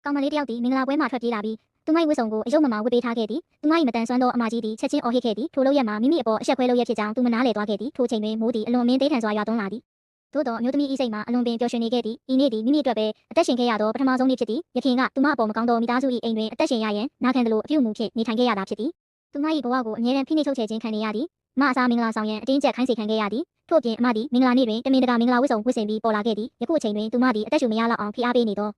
ကောင်မလေးတယောက်သည်မင်္ဂလာပွဲမှာထွက်ပြေးလာပြီးသူမ၏ဝတ်စုံကိုအယုတ်မမဝတ်ပေးထားခဲ့သည်သူမ၏မတန်ဆွမ်းသောအမကြီးသည်ချက်ချင်းအော်ဟစ်ခဲ့သည်ထိုလိုရက်မှာမိမိအပေါ်အဆက်ခွဲလုပ်ရဖြစ်ကြောင်းသူမနားလည်သွားခဲ့သည်ထိုချိန်တွင်မိုးသည်အလွန်မင်းသေးထန်စွာရွာသွန်းလာသည်သို့သောအမျိုးသမီး၏စိတ်မှာအလွန်ပင်ပျော်ရွှင်နေခဲ့သည်ဤနေ့သည်မိမိအတွက်ပဲအသက်ရှင်ခဲ့ရသောပထမဆုံးနေ့ဖြစ်သည်ယခင်ကသူမအပေါ်မကောင်းသောမိသားစု၏အိမ်တွင်အသက်ရှင်ရရန်နာခံသလိုအပြုအမူဖြင့်နေထိုင်ခဲ့ရတာဖြစ်သည်သူမ၏ဘဝကိုအမြဲတမ်းဖိနှိပ်ချုပ်ချယ်ခြင်းခံနေရသည်အမအစားမင်္ဂလာဆောင်ရန်အတင်းကျပ်ခိုင်းစေခံခဲ့ရသည်ထို့ပြင်အမသည်မင်္ဂလာနေ့တွင်တမင်တကာမင်္ဂလာဝတ်စုံဝတ်ဆင်ပြီးပေါ်လာခဲ့သည်ယခုအချိန်တွင်သူမသည်အသက်ရှူမရလောက်အောင်ဖိအားပေးနေသော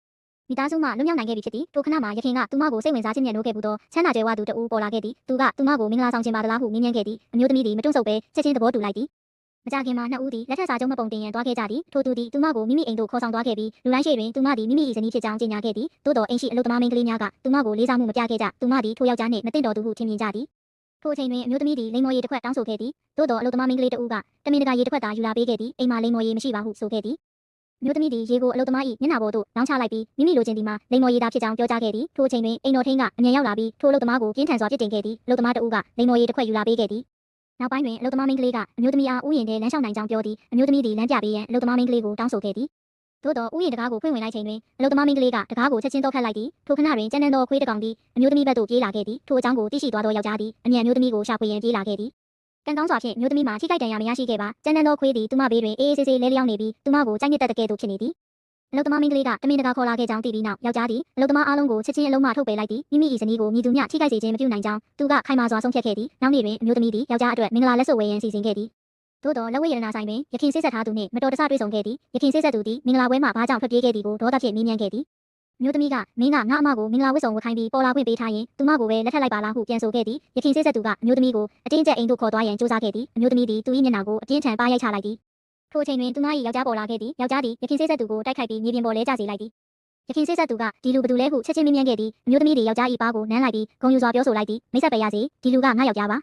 မိသားစုမှလွတ်မြောက်နိုင်ခဲ့ပြီဖြစ်သည်ထိုခဏမှာယခင်ကသူမကိုစိတ်ဝင်စားခြင်းမြတ်နိုးခဲ့ဘူးသောချမ်းသာကြွယ်ဝသူတဦးပေါ်လာခဲ့သည်သူကသူမကိုမင်္ဂလာဆောင်ခြင်းပါသလားဟုမေးမြန်းခဲ့သည်အမျိုးသမီးသည်မတွန့်ဆုတ်ပဲချက်ချင်းသဘောတူလိုက်သည်မကြခင်မှာနှစ်ဦးသည်လက်ထပ်စာချုပ်မပုံတင်ရန်သွားခဲ့ကြသည်ထိုသူသည်သူမကိုမိမိအိမ်သို့ခေါ်ဆောင်သွားခဲ့ပြီးလူတိုင်းရှိတွင်သူမသည်မိမိ၏ဇနီးဖြစ်ကြောင်းကြေညာခဲ့သည်သို့တော်အိမ်ရှိအလုပ်သမားမိန်းကလေးများကသူမကိုလေးစားမှုမပြခဲ့ကြသူမသည်ထိုယောက်ျားနှင့်မသင့်တော်သူဟုထင်မြင်ကြသည်ထိုအချိန်တွင်အမျိုးသမီးသည်လိမ္မော်ရည်တစ်ခွက်တောင်းဆိုခဲ့သည်သို့တော်အလုပ်သမားမိန်းကလေးတဦးကတမင်တကာရည်တစ်ခွက်သာယူလာပေးခဲ့သည်အိမ်မှာလိမ္မော်ရည်မရှိပါဟုဆိုခဲ့သည်အမျိုးသမီးသည်ရေကိုအလုပ်သမား၏မျက်နှာပေါ်သို့လောင်းချလိုက်ပြီးမိမိလိုချင်သည်မှာလိမ္မော်ရည်သာဖြစ်ကြောင်းပြောကြားခဲ့သည်ထိုအချိန်တွင်အိမ်တော်ထိန်းကအမြန်ရောက်လာပြီးထိုအလုပ်သမားကိုပြင်းထန်စွာပြစ်တင်ခဲ့သည်အလုပ်သမားတဦးကလိမ္မော်ရည်တစ်ခွက်ယူလာပေးခဲ့သည်နောက်ပိုင်းတွင်အလုပ်သမားမိန်းကလေးကအမျိုးသမီးအားဥယျာဉ်ထဲလမ်းလျှောက်နိုင်ကြောင်းပြောသည်အမျိုးသမီးသည်လမ်းပြပေးရန်အလုပ်သမားမိန်းကလေးကိုတောင်းဆိုခဲ့သည်သို့တော်ဥယျာဉ်တကားကိုဖွင့်ဝင်လိုက်ချိန်တွင်အလုပ်သမားမိန်းကလေးကတကားကိုချက်ချင်းတော့ခတ်လိုက်သည်ထိုခဏတွင်ကျန်းတန်းသောခွေးတစ်ကောင်သည်အမျိုးသမီးဘက်သို့ပြေးလာခဲ့သည်ထိုအကြောင်းကိုသိရှိသွားသောယောက်ျားသည်အမြန်အမျိုးသမီးကိုရှာဖွေရန်ပြေးလာခဲ့သည်ကံကောင်းစွာဖြင့်အမျိုးသမီးမှာထိခိုက်ဒဏ်ရာမရရှိခဲ့ပါကျန်းတန်းသောခွေးသည်သူမဘေးတွင်အေးအေးဆေးဆေးလဲလျောင်းနေပြီးသူမကိုကြိုက်နှစ်သက်တဲ့ကဲ့သို့ဖြစ်နေသည်အလုပ်သမားမိန်းကလေးကတမင်တကာခေါ်လာခဲ့ကြောင်းသိပြီးနောက်ယောက်ျားသည်အလုပ်သမားအားလုံးကိုချက်ချင်းအလုံးမထုတ်ပယ်လိုက်သည်မိမိ၏ဇနီးကိုမြည်သူမျှထိခိုက်စေခြင်းမပြုနိုင်ကြောင်းသူကခိုင်မာစွာဆုံးဖြတ်ခဲ့သည်နောက်နေ့တွင်အမျိုးသမီးသည်ယောက်ျားအတွက်မင်္ဂလာလက်စွပ်ဝယ်ရန်စီစဉ်ခဲ့သည်သို့တော်လက်ဝဲရတနာဆိုင်တွင်ယခင်စိတ်ဆက်ထားသူနှင့်မတော်တဆတွေ့ဆုံခဲ့သည်ယခင်စိတ်ဆက်သူသည်မင်္ဂလာပွဲမှာဘာကြောင့်ထွက်ပြေးခဲ့သည်ကိုဒေါသဖြင့်မေးမြန်းခဲ့သည်အမျိုးသမီးကမင်းကငါအမကိုမင်္ဂလာဝတ်စုံဝတ်ခိုင်းပြီးပေါ်လာခွင့်ပေးထားရင်သူမကိုပဲလက်ထပ်လိုက်ပါလားဟုပြန်ဆိုခဲ့သည်ယခင်စိတ်ဆက်သူကအမျိုးသမီးကိုအတင်းကျပ်အိမ်သို့ခေါ်သွားရန်ကြိုးစားခဲ့သည်အမျိုးသမီးသည်သူ၏မျက်နှာကိုအပြင်းထန်ပါရိုက်ချလိုက်သည်ထိုအချိန်တွင်သူမ၏ယောက်ျားပေါ်လာခဲ့သည်ယောက်ျားသည်ယခင်စိတ်ဆက်သူကိုတိုက်ခိုက်ပြီးမြေပြင်ပေါ်လဲကျစေလိုက်သည်ယခင်စိတ်ဆက်သူကဒီလူဘယ်သူလဲဟုချက်ချင်းမေးမြန်းခဲ့သည်အမျိုးသမီးသည်ယောက်ျား၏ပါးကိုနမ်းလိုက်ပြီးဂုဏ်ယူစွာပြောဆိုလိုက်သည်မိတ်ဆက်ပဲရစေဒီလူကငါယောက်ျားပါ